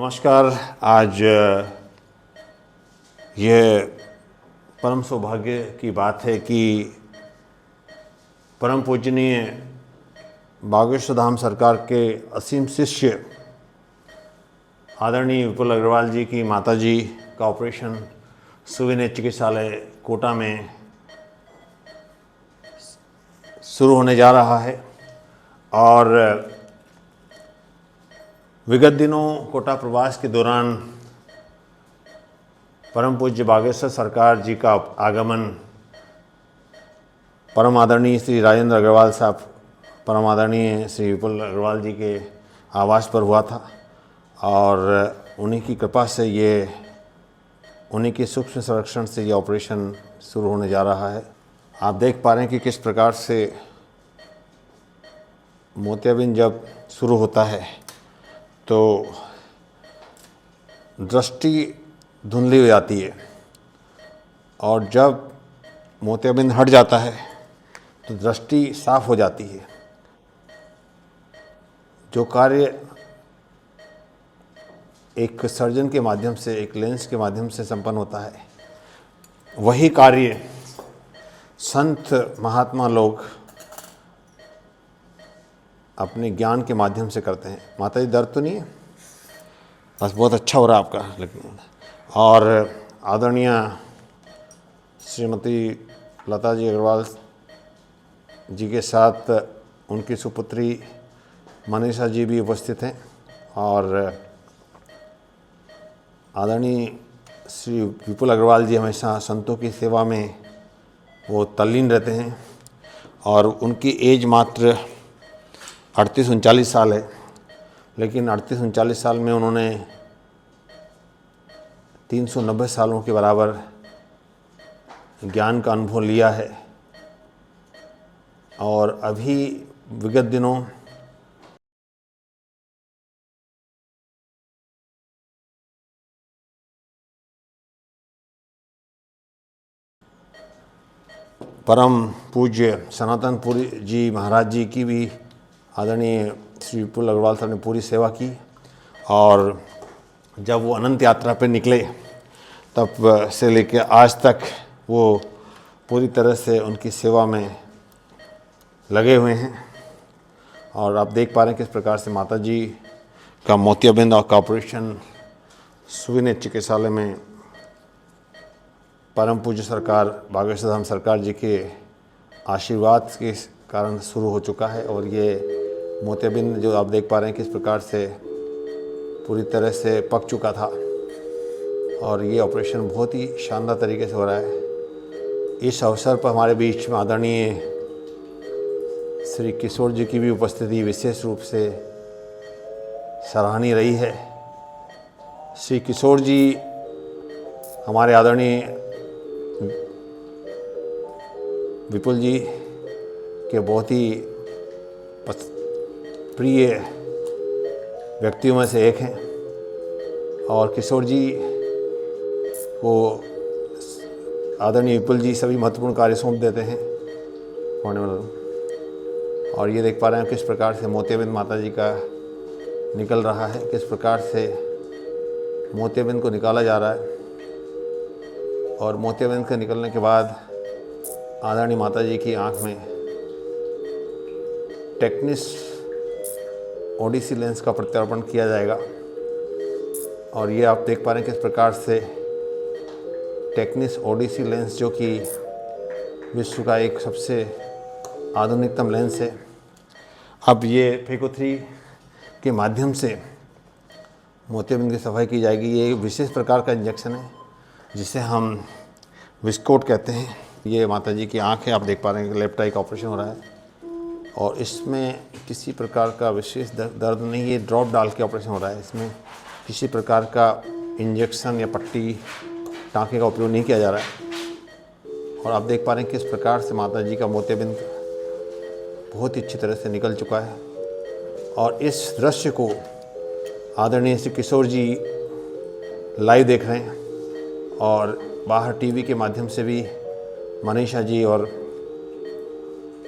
नमस्कार। आज ये परम सौभाग्य की बात है कि परम पूजनीय बागेश्वर धाम सरकार के असीम शिष्य आदरणीय विपुल अग्रवाल जी की माताजी का ऑपरेशन सुविनेत्र चिकित्सालय कोटा में शुरू होने जा रहा है। और विगत दिनों कोटा प्रवास के दौरान परम पूज्य बागेश्वर सरकार जी का आगमन परम आदरणीय श्री राजेंद्र अग्रवाल साहब, परम आदरणीय श्री विपुल अग्रवाल जी के आवास पर हुआ था और उन्हीं की कृपा से उन्हीं के सूक्ष्म संरक्षण से ये ऑपरेशन शुरू होने जा रहा है। आप देख पा रहे हैं कि किस प्रकार से मोतियाबिंद जब शुरू होता है तो दृष्टि धुंधली हो जाती है और जब मोतियाबिंद हट जाता है तो दृष्टि साफ हो जाती है। जो कार्य एक सर्जन के माध्यम से, एक लेंस के माध्यम से संपन्न होता है, वही कार्य संत महात्मा लोग अपने ज्ञान के माध्यम से करते हैं। माता जी दर्द तो नहीं है? बस बहुत अच्छा हो रहा है आपका लेकिन। और आदरणीय श्रीमती लता जी अग्रवाल जी के साथ उनकी सुपुत्री मनीषा जी भी उपस्थित हैं और आदरणीय श्री विपुल अग्रवाल जी हमेशा संतों की सेवा में वो तल्लीन रहते हैं और उनकी एज मात्र 38-39 साल है, लेकिन 38-39 साल में उन्होंने 390 सालों के बराबर ज्ञान का अनुभव लिया है। और अभी विगत दिनों परम पूज्य सनातन पुरी जी महाराज जी की भी आदरणीय श्री विपुल अग्रवाल साहब ने पूरी सेवा की। और जब वो अनंत यात्रा पे निकले तब से लेकर आज तक वो पूरी तरह से उनकी सेवा में लगे हुए हैं। और आप देख पा रहे हैं किस प्रकार से माता जी का मोतियाबिंद का ऑपरेशन सुविनेत्र चिकित्सालय में परम पूज्य सरकार बागेश्वर धाम सरकार जी के आशीर्वाद के कारण शुरू हो चुका है। और ये मोतियाबिंद जो आप देख पा रहे हैं किस प्रकार से पूरी तरह से पक चुका था और ये ऑपरेशन बहुत ही शानदार तरीके से हो रहा है। इस अवसर पर हमारे बीच में आदरणीय श्री किशोर जी की भी उपस्थिति विशेष रूप से सराहनीय रही है। श्री किशोर जी हमारे आदरणीय विपुल जी के बहुत ही प्रिय व्यक्तियों में से एक हैं और किशोर जी को आदरणीय विपुल जी सभी महत्वपूर्ण कार्य सौंप देते हैं होने वाला। और ये देख पा रहे हैं किस प्रकार से मोतियाबिंद माता जी का निकल रहा है, किस प्रकार से मोतियाबिंद को निकाला जा रहा है। और मोतियाबिंद के निकलने के बाद आदरणीय माता जी की आँख में टेक्निस ओडिसी लेंस का प्रत्यारोपण किया जाएगा। और ये आप देख पा रहे हैं किस प्रकार से टेक्निस ओडिसी लेंस, जो कि विश्व का एक सबसे आधुनिकतम लेंस है, अब ये फेको 3 के माध्यम से मोतियाबिंद की सफाई की जाएगी। ये विशेष प्रकार का इंजेक्शन है जिसे हम विस्कोट कहते हैं। ये माता जी की आँख है, आप देख पा रहे हैं कि लेफ्ट आई का ऑपरेशन हो रहा है और इसमें किसी प्रकार का विशेष दर्द नहीं, ये ड्रॉप डाल के ऑपरेशन हो रहा है। इसमें किसी प्रकार का इंजेक्शन या पट्टी टाँके का उपयोग नहीं किया जा रहा है। और आप देख पा रहे हैं किस प्रकार से माता जी का मोतियाबिंद बहुत ही अच्छी तरह से निकल चुका है। और इस दृश्य को आदरणीय श्री किशोर जी लाइव देख रहे हैं और बाहर टीवी के माध्यम से भी मनीषा जी और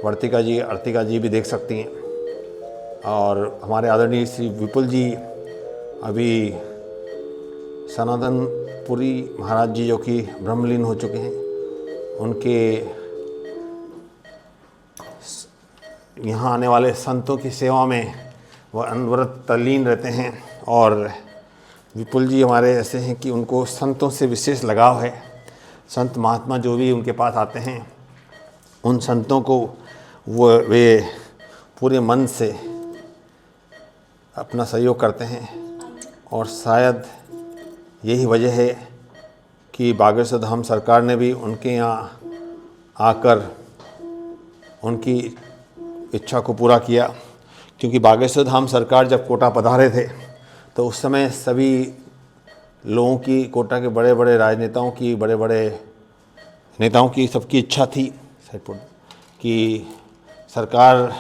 वर्तिका जी, अर्तिका जी भी देख सकती हैं। और हमारे आदरणीय श्री विपुल जी अभी सनातनपुरी महाराज जी जो कि ब्रह्मलीन हो चुके हैं, उनके यहाँ आने वाले संतों की सेवा में वह अनवरत तल्लीन रहते हैं। और विपुल जी हमारे ऐसे हैं कि उनको संतों से विशेष लगाव है। संत महात्मा जो भी उनके पास आते हैं, उन संतों को वे पूरे मन से अपना सहयोग करते हैं। और शायद यही वजह है कि बागेश्वर धाम सरकार ने भी उनके यहाँ आकर उनकी इच्छा को पूरा किया। क्योंकि बागेश्वर धाम सरकार जब कोटा पधारे थे तो उस समय सभी लोगों की, कोटा के बड़े बड़े राजनेताओं की, बड़े बड़े नेताओं की, सबकी इच्छा थी कि सरकार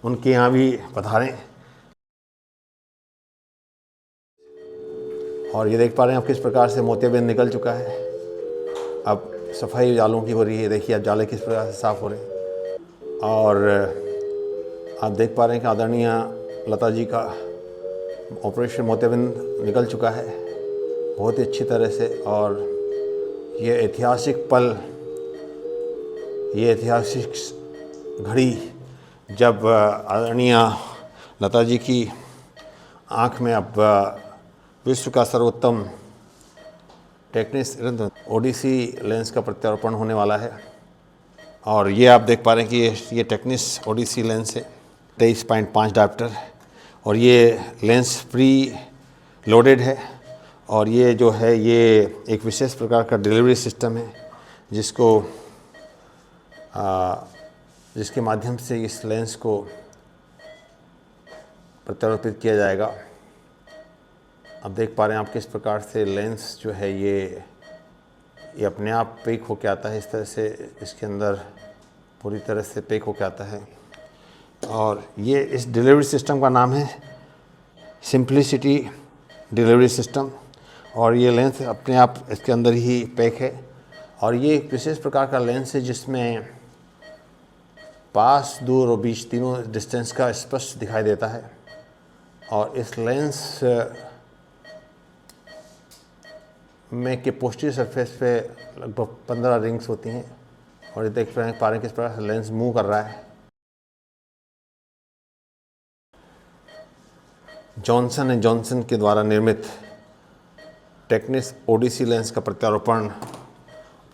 उनके यहाँ भी पधारें। और ये देख पा रहे हैं आप किस प्रकार से मोतियाबिंद निकल चुका है। अब सफाई जालों की हो रही है। देखिए आप जाले किस प्रकार से साफ़ हो रहे हैं। और आप देख पा रहे हैं कि आदरणीय लता जी का ऑपरेशन मोतियाबिंद निकल चुका है बहुत ही अच्छी तरह से। और ये ऐतिहासिक पल, ये ऐतिहासिक घड़ी जब आदरणीय लता जी की आँख में अब विश्व का सर्वोत्तम टेक्निस ओडिसी लेंस का प्रत्यारोपण होने वाला है। और ये आप देख पा रहे हैं कि ये टेक्निस ओडिसी लेंस है, 23.5 डायप्टर। और ये लेंस प्री लोडेड है। और ये जो है ये एक विशेष प्रकार का डिलीवरी सिस्टम है जिसके माध्यम से इस लेंस को प्रत्यारोपित किया जाएगा। अब देख पा रहे हैं आप किस प्रकार से लेंस जो है ये अपने आप पैक होके आता है। इस तरह से इसके अंदर पूरी तरह से पैक होके आता है। और ये इस डिलीवरी सिस्टम का नाम है सिंप्लिसिटी डिलीवरी सिस्टम। और ये लेंस अपने आप इसके अंदर ही पैक है। और ये एक विशेष प्रकार का लेंस है जिसमें पास, दूर और बीच तीनों डिस्टेंस का स्पष्ट दिखाई देता है। और इस लेंस में के पोस्टीरियर सरफेस पे लगभग 15 रिंग्स होती हैं। और ये देख पा रहे हैं किस प्रकार से लेंस मूव कर रहा है। जॉनसन एंड जॉनसन के द्वारा निर्मित टेक्निस ओडिसी लेंस का प्रत्यारोपण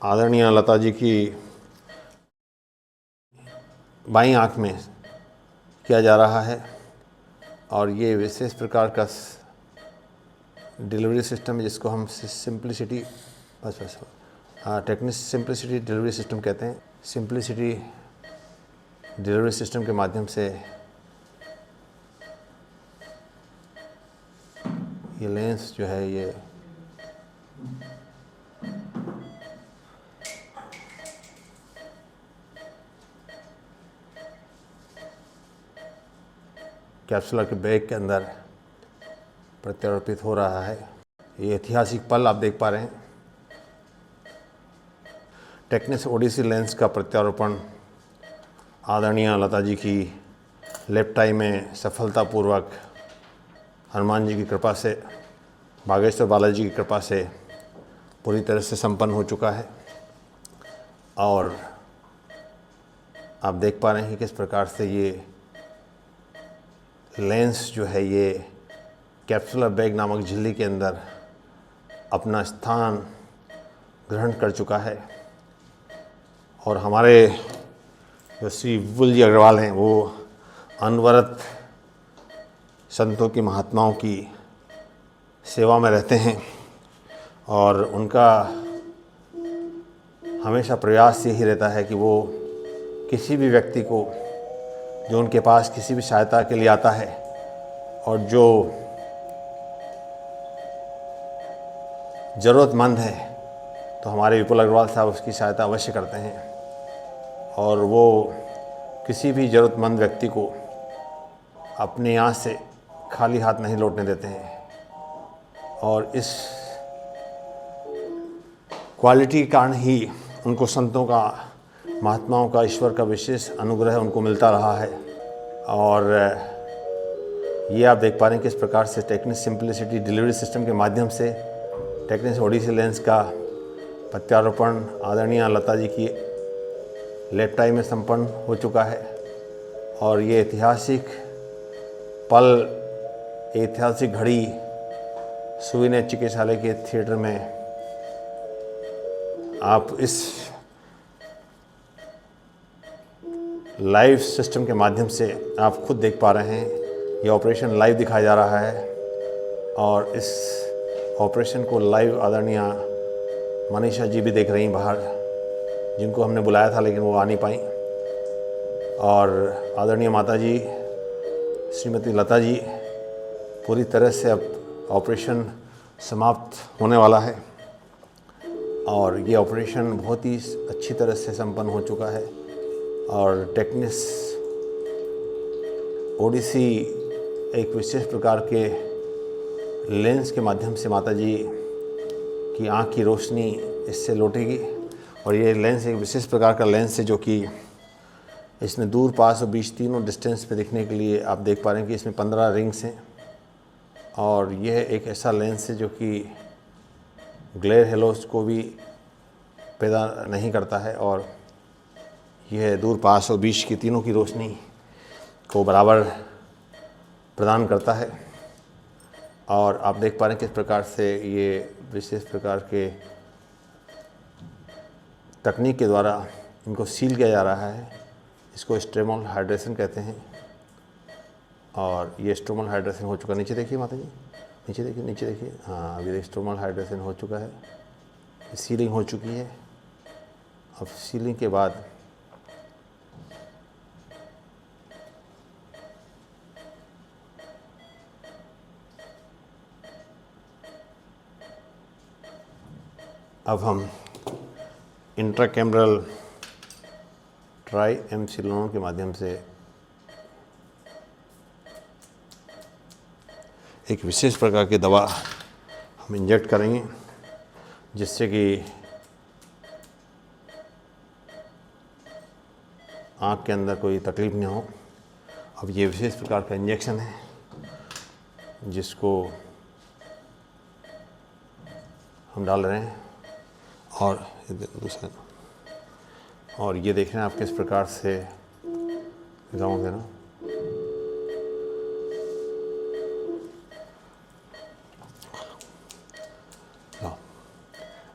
आदरणीय लता जी की बाईं आँख में किया जा रहा है। और ये विशेष प्रकार का डिलीवरी सिस्टम है जिसको हम सिंप्लिसिटी टेक्निस सिंप्लिसिटी डिलीवरी सिस्टम कहते हैं। सिंप्लिसिटी डिलीवरी सिस्टम के माध्यम से ये लेंस जो है ये कैप्सूल के बैग के अंदर प्रत्यारोपित हो रहा है। ये ऐतिहासिक पल आप देख पा रहे हैं। टेक्निस ओडिसी लेंस का प्रत्यारोपण आदरणीय लता जी की लेफ्ट आई में सफलतापूर्वक हनुमान जी की कृपा से, बागेश्वर बालाजी की कृपा से पूरी तरह से संपन्न हो चुका है। और आप देख पा रहे हैं कि किस प्रकार से ये लेंस जो है ये कैप्सूलर बैग नामक झिल्ली के अंदर अपना स्थान ग्रहण कर चुका है। और हमारे जो श्री विपुल जी अग्रवाल हैं वो अनवरत संतों की, महात्माओं की सेवा में रहते हैं। और उनका हमेशा प्रयास यही रहता है कि वो किसी भी व्यक्ति को जो उनके पास किसी भी सहायता के लिए आता है और जो ज़रूरतमंद है तो हमारे विपुल अग्रवाल साहब उसकी सहायता अवश्य करते हैं। और वो किसी भी ज़रूरतमंद व्यक्ति को अपने यहाँ से खाली हाथ नहीं लौटने देते हैं। और इस क्वालिटी के कारण ही उनको संतों का, महात्माओं का, ईश्वर का विशेष अनुग्रह उनको मिलता रहा है। और ये आप देख पा रहे हैं किस प्रकार से टेक्निस सिंप्लिसिटी डिलीवरी सिस्टम के माध्यम से टेक्निस ओडिसी लेंस का प्रत्यारोपण आदरणीय लता जी की लेफ्ट आई में संपन्न हो चुका है। और ये ऐतिहासिक पल, ऐतिहासिक घड़ी सुविनेत्र चिकित्सालय के थिएटर में आप इस लाइव सिस्टम के माध्यम से आप खुद देख पा रहे हैं। ये ऑपरेशन लाइव दिखाया जा रहा है और इस ऑपरेशन को लाइव आदरणीय मनीषा जी भी देख रही हैं बाहर, जिनको हमने बुलाया था लेकिन वो आ नहीं पाई। और आदरणीय माता जी श्रीमती लता जी पूरी तरह से अब ऑपरेशन समाप्त होने वाला है और ये ऑपरेशन बहुत ही अच्छी तरह से संपन्न हो चुका है। और टेक्निस ओडिसी एक विशेष प्रकार के लेंस के माध्यम से माता जी की आँख की रोशनी इससे लौटेगी। और ये लेंस एक विशेष प्रकार का लेंस है जो कि इसमें दूर, पास और बीच तीनों डिस्टेंस पे दिखने के लिए आप देख पा रहे हैं कि इसमें 15 रिंग्स हैं। और यह एक ऐसा लेंस है जो कि ग्लेयर हेलोस को भी पैदा नहीं करता है और यह दूर, पास और बीच की तीनों की रोशनी को बराबर प्रदान करता है। और आप देख पा रहे हैं किस प्रकार से ये विशेष प्रकार के तकनीक के द्वारा इनको सील किया जा रहा है। इसको स्ट्रोमल हाइड्रेशन कहते हैं और ये स्ट्रोमल हाइड्रेशन हो चुका। नीचे देखिए माता जी, नीचे देखिए, नीचे देखिए। हाँ, अभी स्ट्रोमल हाइड्रेशन हो चुका है, सीलिंग हो चुकी है। अब सीलिंग के बाद अब हम इंट्राकैमरल ट्राई एमसिलोन के माध्यम से एक विशेष प्रकार की दवा हम इंजेक्ट करेंगे जिससे कि आँख के अंदर कोई तकलीफ नहीं हो। अब ये विशेष प्रकार का इंजेक्शन है जिसको हम डाल रहे हैं और दूसरा, और ये देख रहे हैं आप किस प्रकार से गाँव देना।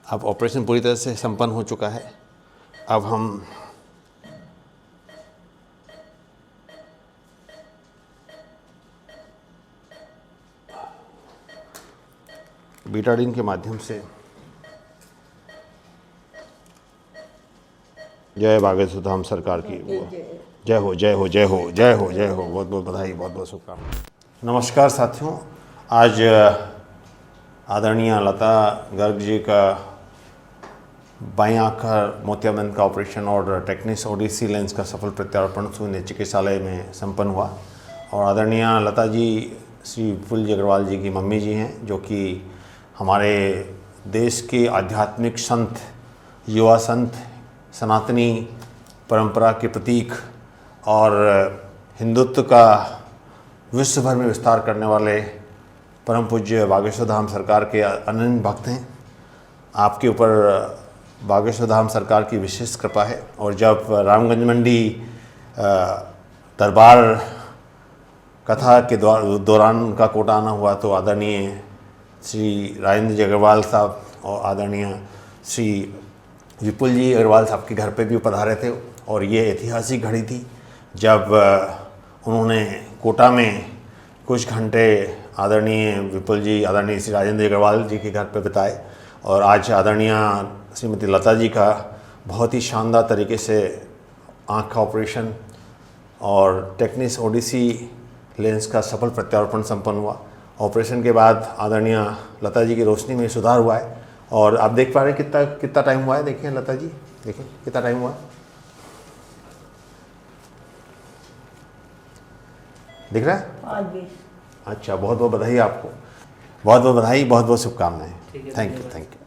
अब ऑपरेशन पूरी तरह से संपन्न हो चुका है। अब हम बीटाडीन के माध्यम से जय बागेश्वर धाम सरकार की जय हो, जय हो, जय हो, जय हो, जय हो। बहुत बहुत बधाई, बहुत बहुत शुभकामनाएं। नमस्कार साथियों, आज आदरणीय लता गर्ग जी का बाईं आँख का मोतियाबिंद का ऑपरेशन और टेक्निस ओडिसी लेंस का सफल प्रत्यारोपण सुविनेत्र चिकित्सालय में संपन्न हुआ। और आदरणीय लता जी श्री विपुल जी अग्रवाल जी की मम्मी जी हैं, जो कि हमारे देश के आध्यात्मिक संत, युवा संत, सनातनी परंपरा के प्रतीक और हिंदुत्व का विश्व भर में विस्तार करने वाले परम पूज्य बागेश्वर धाम सरकार के अनन्य भक्त हैं। आपके ऊपर बागेश्वर धाम सरकार की विशेष कृपा है। और जब रामगंज मंडी दरबार कथा के दौरान उनका कोटा आना हुआ तो आदरणीय श्री राजेंद्र जी अग्रवाल साहब और आदरणीय श्री विपुल जी अग्रवाल साहब के घर पे भी पधारे थे। और ये ऐतिहासिक घड़ी थी जब उन्होंने कोटा में कुछ घंटे आदरणीय विपुल जी, आदरणीय श्री राजेंद्र अग्रवाल जी के घर पे बिताए। और आज आदरणीय श्रीमती लता जी का बहुत ही शानदार तरीके से आँख का ऑपरेशन और टेक्निस ओडिसी लेंस का सफल प्रत्यारोपण संपन्न हुआ। ऑपरेशन के बाद आदरणीय लता जी की रोशनी में सुधार हुआ है। और आप देख पा रहे हैं कितना टाइम हुआ है। देखिए लता जी, देखिए कितना टाइम हुआ है, दिख रहा है? अच्छा, बहुत बहुत बधाई आपको, बहुत बहुत बधाई, बहुत बहुत शुभकामनाएं। Thank you, thank you.